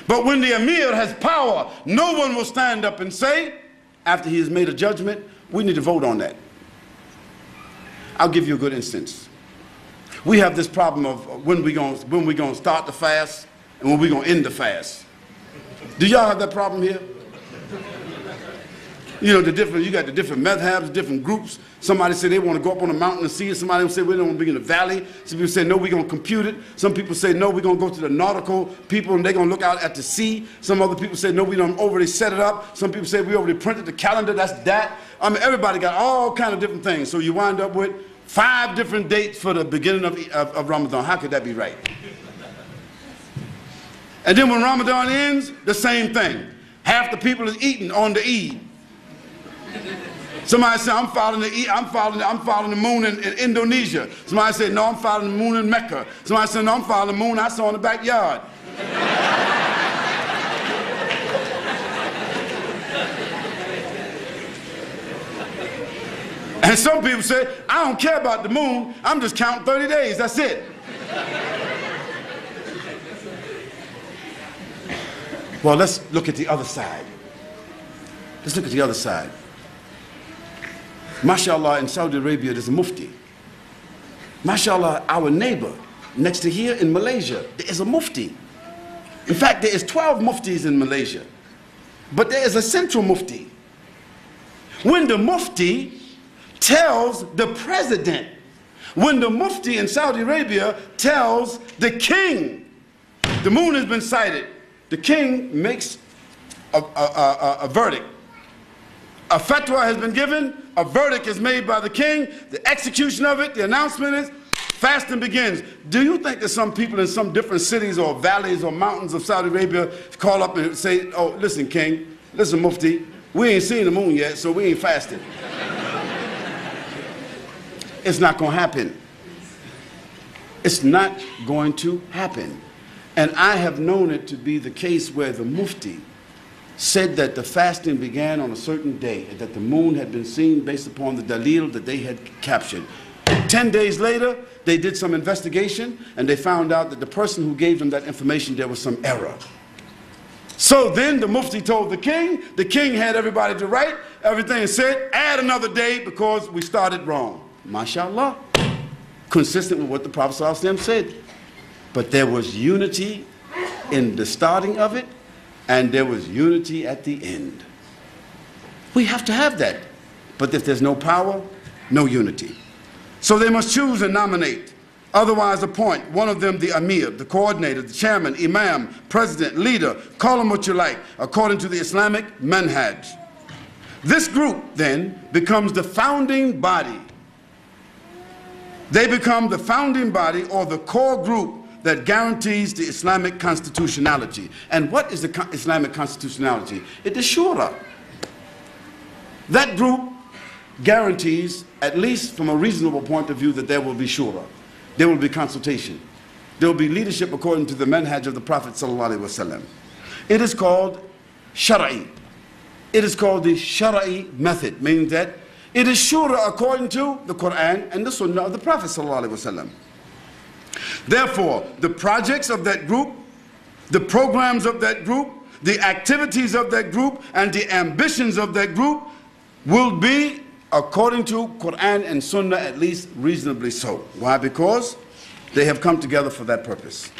But when the Amir has power, no one will stand up and say, after he has made a judgment, we need to vote on that. I'll give you a good instance. We have this problem of when we gonna start the fast and when we gonna end the fast. Do y'all have that problem here? You know, you got the different madhabs, different groups. Somebody say they want to go up on the mountain and see it. Somebody will say we don't want to be in the valley. Some people say no, we're going to compute it. Some people say no, we're going to go to the nautical people and they're going to look out at the sea. Some other people say no, we don't already set it up. Some people say we already printed the calendar, that's that. I mean, everybody got all kind of different things. So you wind up with 5 different dates for the beginning of Ramadan. How could that be right? And then when Ramadan ends, the same thing. Half the people is eating on the Eid. Somebody said, I'm following the moon in Indonesia. Somebody said, no, I'm following the moon in Mecca. Somebody said, no, I'm following the moon I saw in the backyard. And some people say, I don't care about the moon, I'm just counting 30 days, that's it. Well, let's look at the other side. Let's look at the other side. MashaAllah, in Saudi Arabia, there's a mufti. MashaAllah, our neighbor next to here in Malaysia, there is a mufti. In fact, there is 12 muftis in Malaysia. But there is a central mufti. When the mufti tells the president, when the mufti in Saudi Arabia tells the king, the moon has been sighted, the king makes a verdict. A fatwa has been given, a verdict is made by the king, the execution of it, the announcement is, fasting begins. Do you think that some people in some different cities or valleys or mountains of Saudi Arabia call up and say, oh, listen, king, listen, mufti, we ain't seen the moon yet, so we ain't fasting. It's not going to happen. It's not going to happen. And I have known it to be the case where the mufti said that the fasting began on a certain day, and that the moon had been seen based upon the dalil that they had captured. 10 days later, they did some investigation, and they found out that the person who gave them that information, there was some error. So then the mufti told the king had everybody to write everything and said, add another day because we started wrong. MashaAllah, consistent with what the Prophet ﷺ said. But there was unity in the starting of it, and there was unity at the end. We have to have that. But if there's no power, no unity. So they must choose and nominate. Otherwise appoint one of them the Amir, the coordinator, the chairman, imam, president, leader, call them what you like, according to the Islamic manhaj. This group then becomes the founding body. They become the founding body or the core group that guarantees the Islamic constitutionality. And what is the Islamic constitutionality? It is shura. That group guarantees, at least from a reasonable point of view, that there will be shura. There will be consultation. There will be leadership according to the manhaj of the Prophet ﷺ. It is called shara'i. It is called the shara'i method, meaning that it is shura according to the Quran and the Sunnah of the Prophet ﷺ. Therefore, the projects of that group, the programs of that group, the activities of that group, and the ambitions of that group will be according to Quran and Sunnah, at least reasonably so. Why? Because they have come together for that purpose.